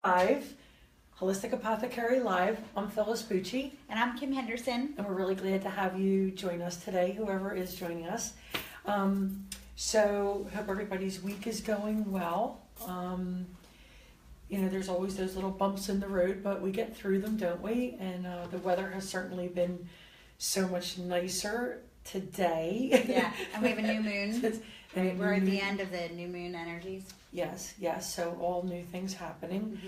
Live, Holistic Apothecary Live. I'm Phyllis Bucci, And I'm Kim Henderson. and we're really glad to have you join us today, whoever is joining us. Hope everybody's week is going well. There's always those little bumps in the road, but we get through them, don't we? And the weather has certainly been so much nicer today. Yeah, and we have a new moon. And We're at the end of the new moon energies. Yes, so all new things happening.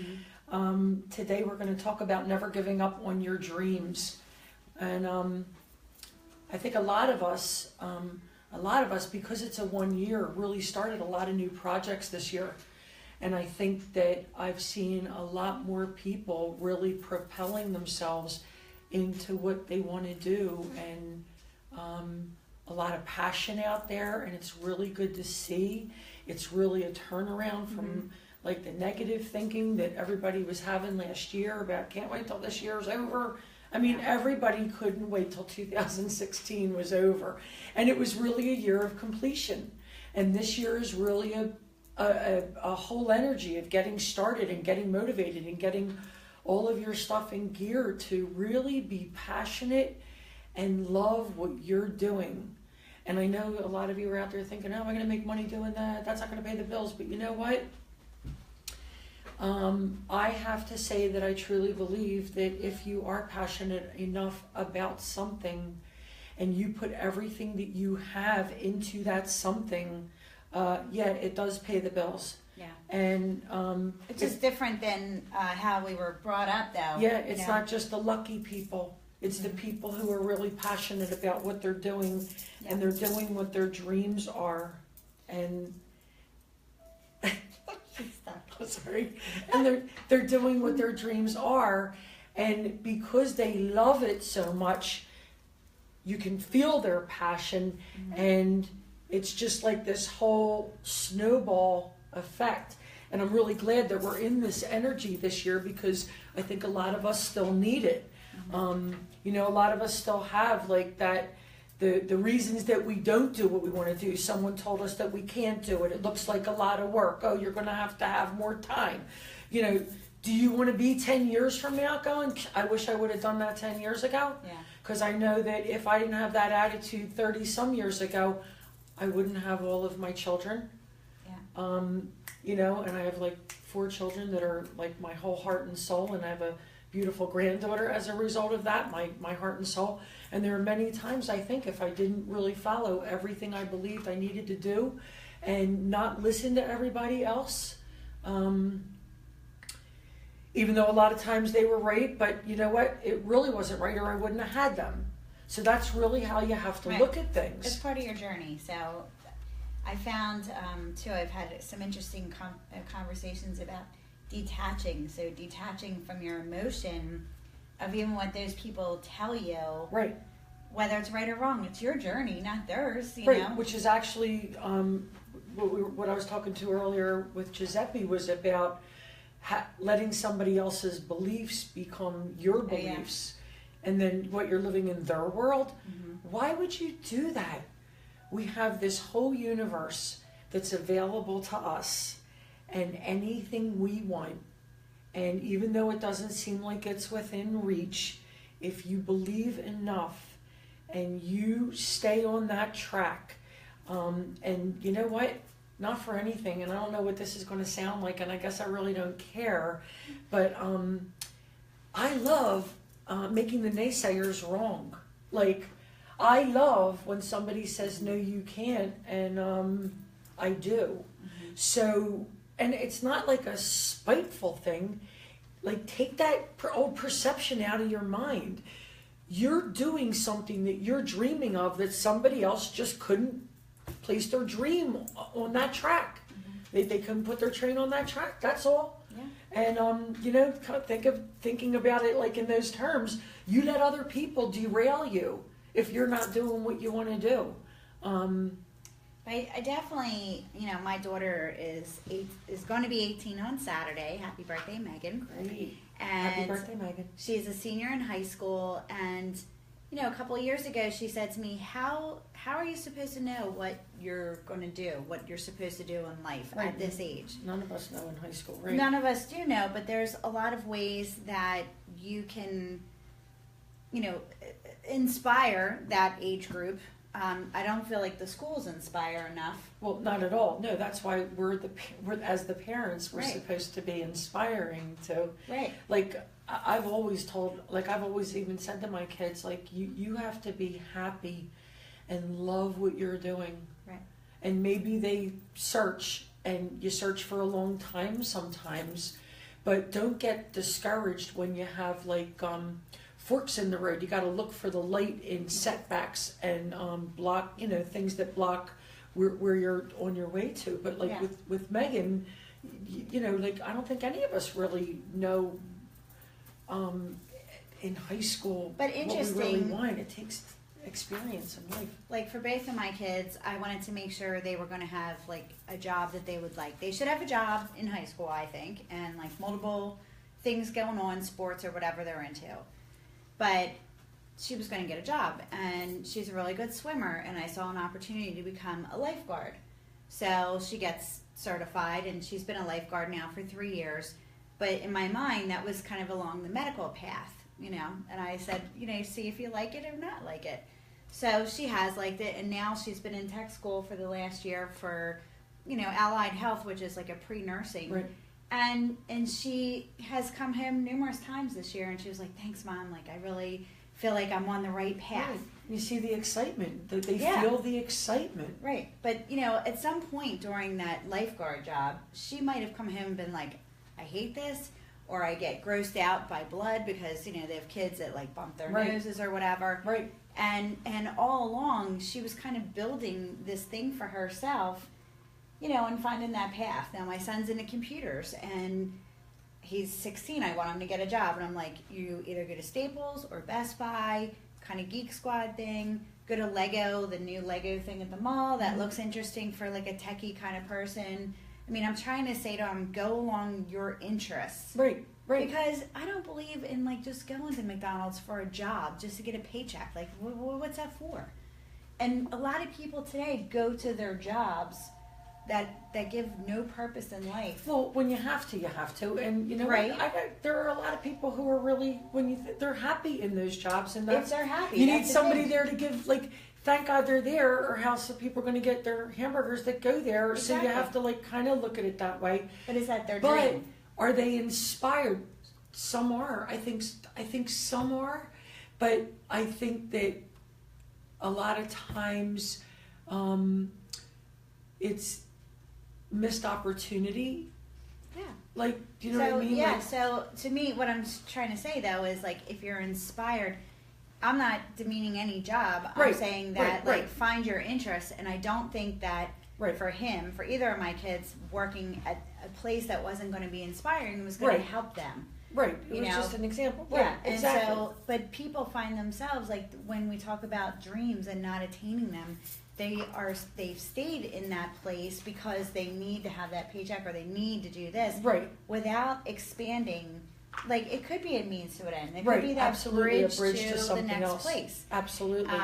Mm-hmm. Today we're going to talk about never giving up on your dreams. And I think a lot of us, because it's a 1 year, really started a lot of new projects this year. And I think that I've seen a lot more people really propelling themselves into what they want to do, and a lot of passion out there, and it's really good to see. It's really a turnaround from like the negative thinking that everybody was having last year about can't wait till this year's over. I mean, everybody couldn't wait till 2016 was over, and it was really a year of completion. And this year is really a whole energy of getting started and getting motivated and getting all of your stuff in gear to really be passionate and love what you're doing. And I know a lot of you are out there thinking, how am I going to make money doing that? That's not going to pay the bills. But you know what? I have to say that I truly believe that if you are passionate enough about something and you put everything that you have into that something, it does pay the bills. Yeah. And It's just different than how we were brought up, though. yeah, it's not just the lucky people. It's the people who are really passionate about what they're doing, and they're doing what their dreams are. And sorry, and they're doing what their dreams are, and because they love it so much, you can feel their passion, and it's just like this whole snowball effect. And I'm really glad that we're in this energy this year, because I think a lot of us still need it. A lot of us still have like that, the reasons that we don't do what we want to do. Someone told us that we can't do it. It looks like a lot of work. Oh, you're going to have more time. Do you want to be 10 years from now going, I wish I would have done that 10 years ago? Yeah. Because I know that if I didn't have that attitude 30 some years ago, I wouldn't have all of my children. Yeah. And I have like 4 children that are like my whole heart and soul, and I have a beautiful granddaughter as a result of that, my heart and soul. And there are many times I think if I didn't really follow everything I believed I needed to do and not listen to everybody else, even though a lot of times they were right, but you know what, it really wasn't right, or I wouldn't have had them. So that's really how you have to look at things. It's part of your journey. So I found, too, I've had some interesting conversations about detaching. So detaching from your emotion of even what those people tell you. Right. Whether it's right or wrong, it's your journey, not theirs, you Right, know? which is actually what I was talking to earlier with Giuseppe was about letting somebody else's beliefs become your beliefs, and then what you're living in their world. Why would you do that? We have this whole universe that's available to us, and anything we want. And even though it doesn't seem like it's within reach, if you believe enough and you stay on that track, and you know what? Not for anything, and I don't know what this is going to sound like, and I guess I really don't care, but I love making the naysayers wrong. Like, I love when somebody says, no, you can't, and I do. So, and it's not like a spiteful thing. Like, take that old perception out of your mind. You're doing something that you're dreaming of that somebody else just couldn't place their dream on that track. They couldn't put their train on that track. That's all. Yeah. And kind of thinking about it like in those terms. You let other people derail you if you're not doing what you want to do. I definitely, my daughter is going to be 18 on Saturday. Happy birthday, Megan. Great. And Happy birthday, Megan. she's a senior in high school, and a couple of years ago, she said to me, how are you supposed to know what you're going to do, what you're supposed to do in life at this age? None of us know in high school, right? None of us do know, but there's a lot of ways that you can, inspire that age group. I don't feel like the schools inspire enough. Well, not at all. No, that's why we're as the parents, we're Right. supposed to be inspiring to. Right. Like I've always even said to my kids, like you have to be happy and love what you're doing. Right. And maybe they search, and you search for a long time sometimes, but don't get discouraged when you have forks in the road. You got to look for the light in setbacks and block, things that block where you're on your way to. But with Megan, I don't think any of us really know in high school But what we interesting. really want. It takes experience in life. Like for both of my kids, I wanted to make sure they were going to have a job that they would like. They should have a job in high school, I think, and multiple things going on, sports or whatever they're into. But she was going to get a job, and she's a really good swimmer, and I saw an opportunity to become a lifeguard. So she gets certified, and she's been a lifeguard now for 3 years. But in my mind, that was kind of along the medical path, and I said, see if you like it or not like it. So she has liked it, and now she's been in tech school for the last year for, allied health, which is like a pre-nursing. Right. And she has come home numerous times this year, and she was like, thanks, Mom. I really feel like I'm on the right path. Right. You see the excitement. They Yeah. feel the excitement. Right. But, at some point during that lifeguard job, she might have come home and been like, I hate this, or I get grossed out by blood because, they have kids that bump their Right. noses or whatever. Right. And all along, she was kind of building this thing for herself, and finding that path. Now, my son's into computers, and he's 16. I want him to get a job. And I'm like, you either go to Staples or Best Buy, kind of Geek Squad thing, go to Lego, the new Lego thing at the mall. That looks interesting for a techie kind of person. I mean, I'm trying to say to him, go along your interests. Right. Right. Because I don't believe in just going to McDonald's for a job just to get a paycheck. What's that for? And a lot of people today go to their jobs that give no purpose in life. Well, when you have to, you have to, and Right. there are a lot of people who are really they're happy in those jobs, and If they're happy, you that's need the somebody thing. there to give thank God they're there, or else the people are going to get their hamburgers that go there. Exactly. So you have to kind of look at it that way. But is that their But dream? are they inspired? Some are. I think some are, but I think that a lot of times it's missed opportunity. Yeah. Do you know what I mean? Yeah, so to me, what I'm trying to say, though, is, if you're inspired, I'm not demeaning any job. I'm Right, saying that, right. find your interests, and I don't think that Right. for him, for either of my kids, working at a place that wasn't going to be inspiring was going Right. to help them. Right. It You was know? just an example. Yeah, Right. and Exactly. so, but people find themselves, when we talk about dreams and not attaining them, they've stayed in that place because they need to have that paycheck or they need to do this Right. without expanding. It could be a means to an end. It could Right. be that Absolutely. bridge, A bridge to to the something next else. place. Absolutely.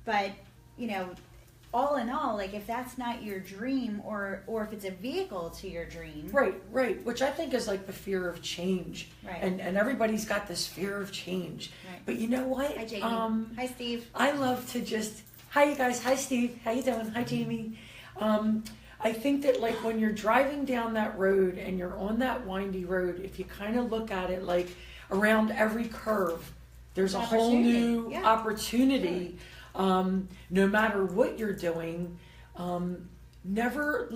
But all in all, if that's not your dream, or if it's a vehicle to your dream, Right, right. Which I think is the fear of change. Right. And everybody's got this fear of change. Right. But you know what? Hi, Jamie. Hi, Steve. I love to just, hi you guys, hi Steve, how you doing? Hi Jamie. I think that when you're driving down that road and you're on that windy road, if you kind of look at it around every curve, there's a whole new Yeah. opportunity. No matter what you're doing, never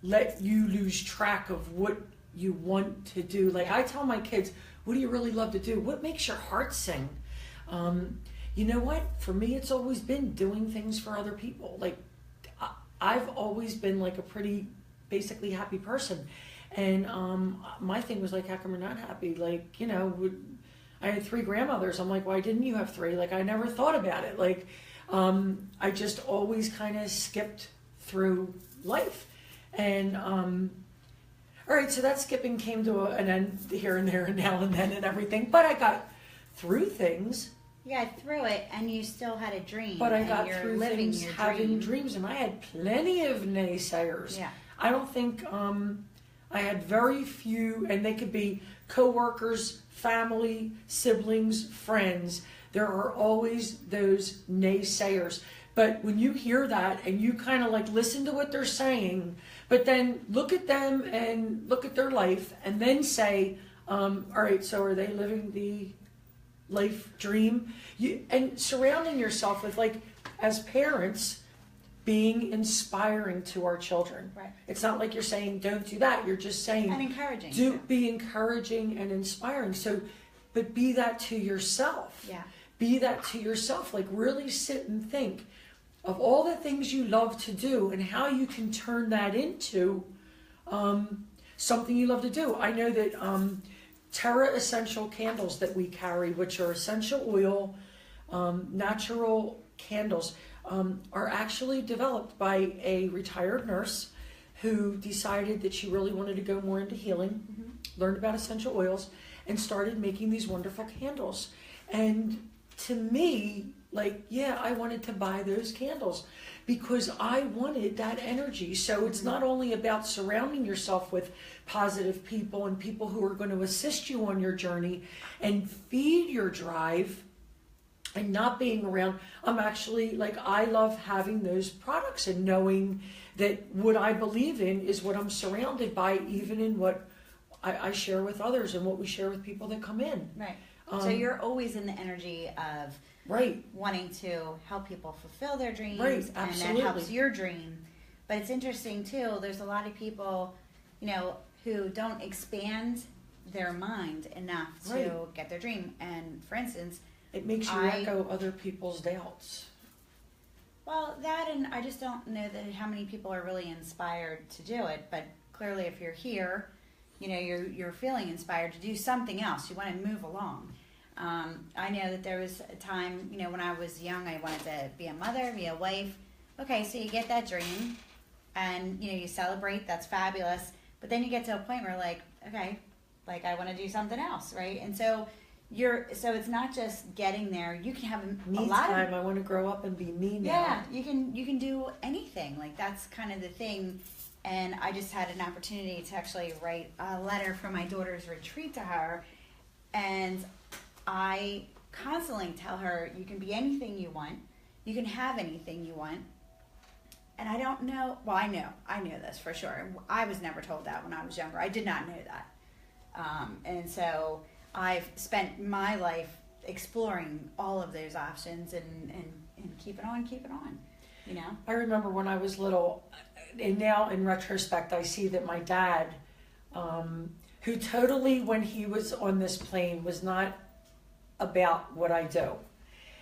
let you lose track of what you want to do. I tell my kids, what do you really love to do? What makes your heart sing? You know what? For me, it's always been doing things for other people. I've always been a pretty basically happy person. And my thing was how come we're not happy? I had 3 grandmothers. I'm why didn't you have 3? I never thought about it. I just always kind of skipped through life. And all right, so that skipping came to an end here and there and now and then and everything. But I got through things. You got through it, and you still had a dream. But I and got you're through living things your having dream. dreams, and I had plenty of naysayers. Yeah. I don't think I had very few, and they could be coworkers, family, siblings, friends. There are always those naysayers. But when you hear that and you kind of like listen to what they're saying, but then look at them and look at their life and then say, all right, so are they living the life dream? And surrounding yourself with, like, as parents, being inspiring to our children. Right. It's not like you're saying don't do that. You're just saying And encouraging. be encouraging and inspiring. So, but be that to yourself. Yeah. Be that to yourself. Like, really sit and think of all the things you love to do and how you can turn that into something you love to do. I know that Terra Essential candles that we carry, which are essential oil, natural candles, are actually developed by a retired nurse who decided that she really wanted to go more into healing, learned about essential oils, and started making these wonderful candles. And to me, like, yeah, I wanted to buy those candles because I wanted that energy. So it's not only about surrounding yourself with positive people and people who are going to assist you on your journey and feed your drive and not being around. I'm actually, like, I love having those products and knowing that what I believe in is what I'm surrounded by, even in what I share with others and what we share with people that come in. Right. So you're always in the energy of wanting to help people fulfill their dreams, and that helps your dream. But it's interesting too, there's a lot of people, you know, who don't expand their mind enough to get their dream. And for instance, it makes you echo other people's doubts. Well, that, and I just don't know that how many people are really inspired to do it. But clearly, if you're here, you know, you're feeling inspired to do something else. You want to move along. I know that there was a time, you know, when I was young, I wanted to be a mother, be a wife. Okay, so you get that dream, and, you know, you celebrate. That's fabulous. But then you get to a point where, like, okay, like, I want to do something else, right? And so so it's not just getting there. You can have a lot of I want to grow up and be me now. Yeah, you can do anything. Like, that's kind of the thing. And I just had an opportunity to actually write a letter for my daughter's retreat to her. And I constantly tell her, you can be anything you want. You can have anything you want. And I don't know, well, I know this for sure. I was never told that when I was younger. I did not know that. And so I've spent my life exploring all of those options and keep it on, you know? I remember when I was little, and now in retrospect, I see that my dad, who totally, when he was on this plane, was not about what I do.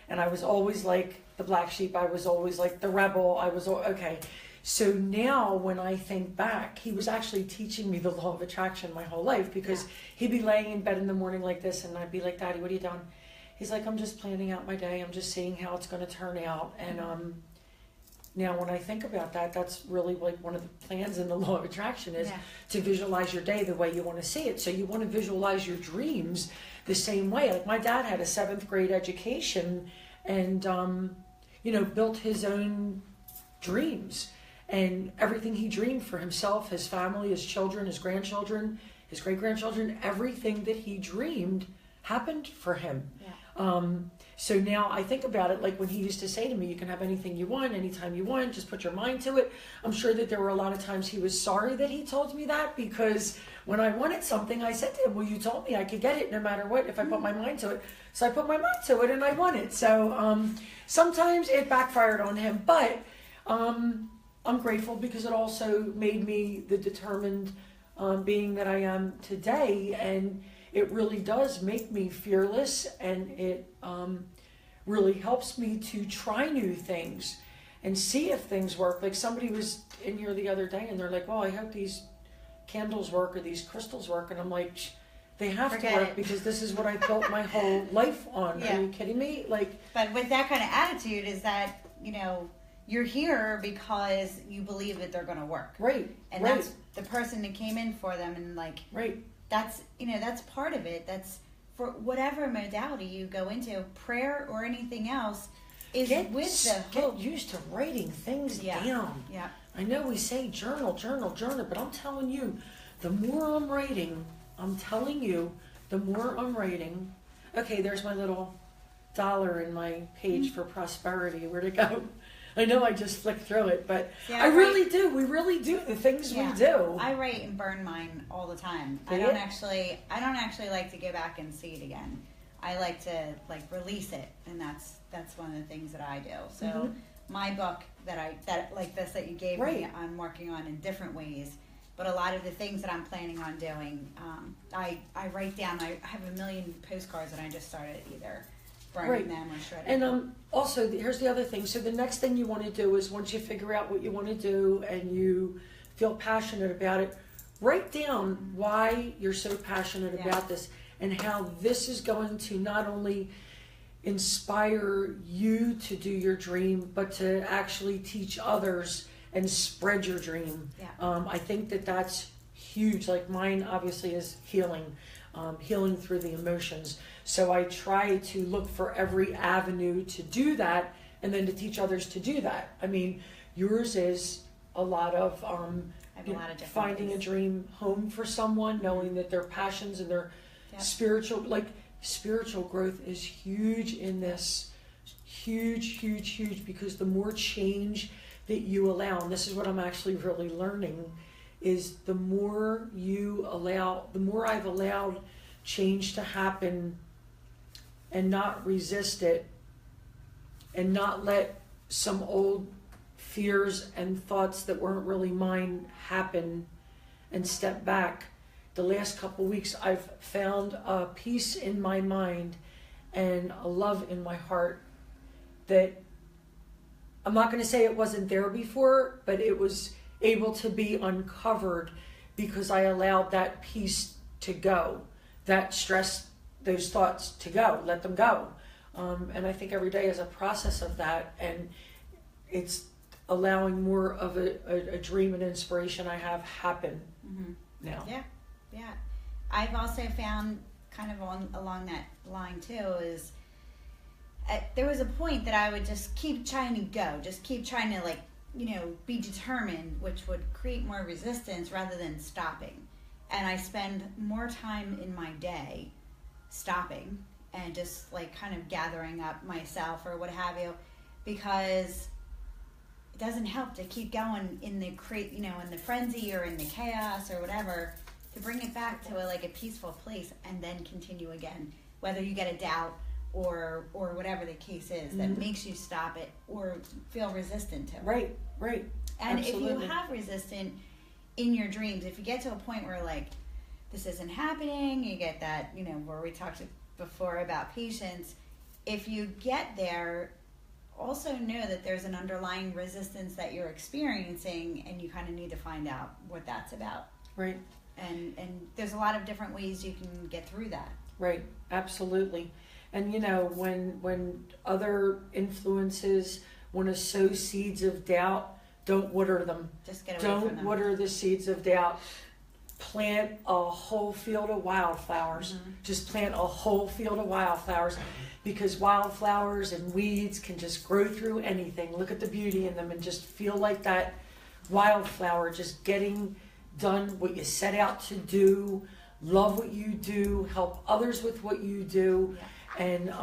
And I was always like the black sheep. I was always like the rebel. Okay. So now when I think back, he was actually teaching me the law of attraction my whole life, because he'd be laying in bed in the morning like this, and I'd be like, Daddy, what are you doing? He's like, I'm just planning out my day. I'm just seeing how it's going to turn out. And now when I think about that, that's really like one of the plans in the law of attraction is to visualize your day the way you want to see it. So you want to visualize your dreams the same way. Like, my dad had a 7th grade education and, you know, built his own dreams. And everything he dreamed for himself, his family, his children, his grandchildren, his great-grandchildren, everything that he dreamed happened for him. Yeah. So now I think about it, like when he used to say to me, you can have anything you want, anytime you want, just put your mind to it. I'm sure that there were a lot of times he was sorry that he told me that, because when I wanted something, I said to him, well, you told me I could get it no matter what if I put my mind to it. So I put my mind to it and I won it. So sometimes it backfired on him, but I'm grateful because it also made me the determined being that I am today, and it really does make me fearless, and it really helps me to try new things and see if things work. Like, somebody was in here the other day and they're like, well, I hope these candles work or these crystals work, and I'm like, they have to work because this is what I built my whole life on. Are you kidding me? Like, but with that kind of attitude is that, you know, you're here because you believe that they're going to work. Right. And that's the person that came in for them, and like, that's, you know, that's part of it. That's for whatever modality you go into, prayer or anything else, is with the hope. Get used to writing things down. Yeah. I know we say journal, but I'm telling you, the more I'm writing, okay, there's my little dollar in my page for prosperity. Where'd it go? I know I just flicked through it, but I really do. We really do the things we do. I write and burn mine all the time. I don't actually like to go back and see it again. I like to release it, and that's one of the things that I do. So my book that you gave me, I'm working on in different ways. But a lot of the things that I'm planning on doing, I write down. I have a million postcards, and I just started either burning them or shredding them. And also, here's the other thing. So the next thing you want to do is, once you figure out what you want to do and you feel passionate about it, write down why you're so passionate about this and how this is going to not only inspire you to do your dream, but to actually teach others and spread your dream. I think that's huge. Like mine obviously is healing through the emotions. So I try to look for every avenue to do that and then to teach others to do that. I mean, yours is a lot of finding a dream home for someone, knowing that their passions and their spiritual growth is huge in this. Huge, because the more change that you allow, and this is what I'm actually really learning, is the more I've allowed change to happen and not resist it and not let some old fears and thoughts that weren't really mine happen and step back. The last couple weeks I've found a peace in my mind and a love in my heart that I'm not going to say it wasn't there before, but it was able to be uncovered because I allowed that peace to go, that stress, those thoughts to go, let them go. And I think every day is a process of that, and it's allowing more of a dream and inspiration I have happen now. Yeah. I've also found kind of along that line too is there was a point that I would just keep trying to go, just keep trying to be determined, which would create more resistance rather than stopping. And I spend more time in my day stopping and just kind of gathering up myself or what have you, because it doesn't help to keep going in the in the frenzy or in the chaos or whatever, to bring it back to a peaceful place and then continue again, whether you get a doubt or whatever the case is that makes you stop it or feel resistant to it. Right. And Absolutely. if you have resistance in your dreams, if you get to a point where this isn't happening, you get that, where we talked before about patience, if you get there, also know that there's an underlying resistance that you're experiencing, and you kind of need to find out what that's about. Right. And there's a lot of different ways you can get through that. Right, absolutely. And when other influences want to sow seeds of doubt, don't water them. Just get away from them. Don't water the seeds of doubt. Plant a whole field of wildflowers. Just plant a whole field of wildflowers, because wildflowers and weeds can just grow through anything. Look at the beauty in them and just feel like that wildflower, just getting done what you set out to do, love what you do, help others with what you do, and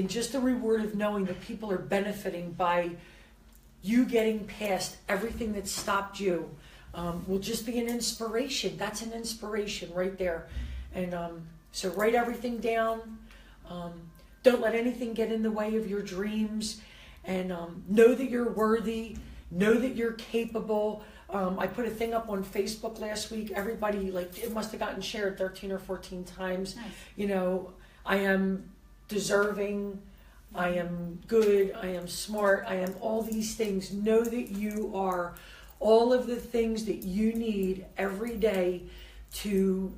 just the reward of knowing that people are benefiting by you getting past everything that stopped you will just be an inspiration. That's an inspiration right there. And so write everything down. Don't let anything get in the way of your dreams, and know that you're worthy, know that you're capable. I put a thing up on Facebook last week. Everybody, it must have gotten shared 13 or 14 times. Nice. I am deserving, I am good, I am smart, I am all these things. Know that you are all of the things that you need every day to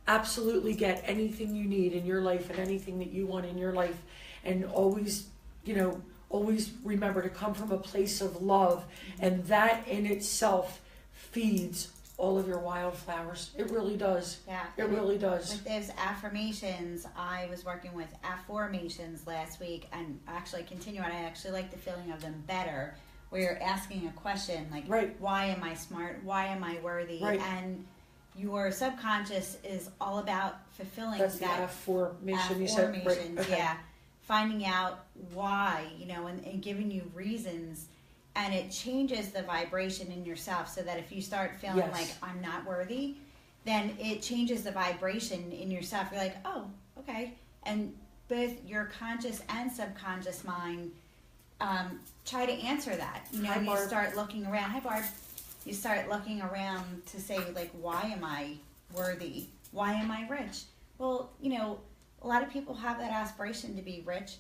absolutely get anything you need in your life and anything that you want in your life. And always remember to come from a place of love, and that in itself feeds all of your wildflowers. It really does. Yeah. It really does. With those affirmations, I was working with affirmations last week, and actually continue on. I actually like the feeling of them better, where you're asking a question like, Right. why am I smart? Why am I worthy? Right. And your subconscious is all about fulfilling That's the that affirmation you said. Right. affirmations. Okay. Yeah. Finding out why, and giving you reasons. And it changes the vibration in yourself, so that if you start feeling Yes. like I'm not worthy, then it changes the vibration in yourself. You're like, oh, okay. And both your conscious and subconscious mind try to answer that. Hi, You Barb. start looking around. Hi, Barb. You start looking around to say, like, why am I worthy? Why am I rich? Well, a lot of people have that aspiration to be rich.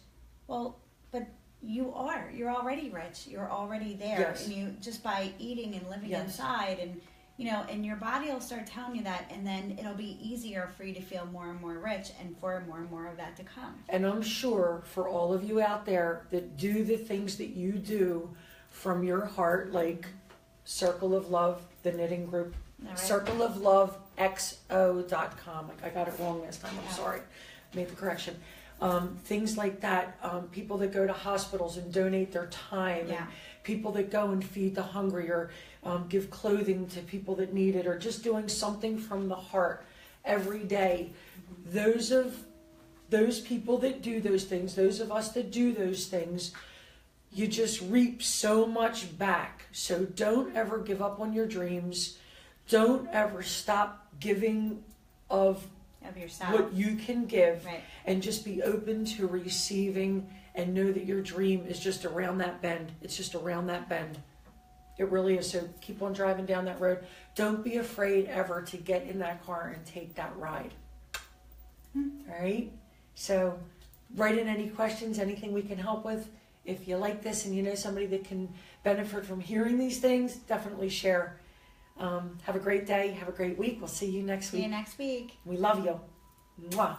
Well, but you're already rich. You're already there. Yes. And you, just by eating and living Yes. inside, and and your body will start telling you that, and then it'll be easier for you to feel more and more rich, and for more and more of that to come. And I'm sure for all of you out there that do the things that you do from your heart, like Circle of Love, the knitting group, All right? circleofloveXO.com. I got it wrong this time. I'm Yeah. sorry. Made the correction. Things like that. People that go to hospitals and donate their time. Yeah. And people that go and feed the hungry, or give clothing to people that need it, or just doing something from the heart every day. Those people that do those things, those of us that do those things, you just reap so much back. So don't ever give up on your dreams. Don't ever stop giving of Yourself. what you can give, Right. and just be open to receiving, and know that your dream is just around that bend. It's just around that bend. It really is. So keep on driving down that road. Don't be afraid ever to get in that car and take that ride. All right? So write in any questions, anything we can help with. If you like this and you know somebody that can benefit from hearing these things, definitely share. Have a great day. Have a great week. We'll see you next See you week. next week. We love you. Mwah.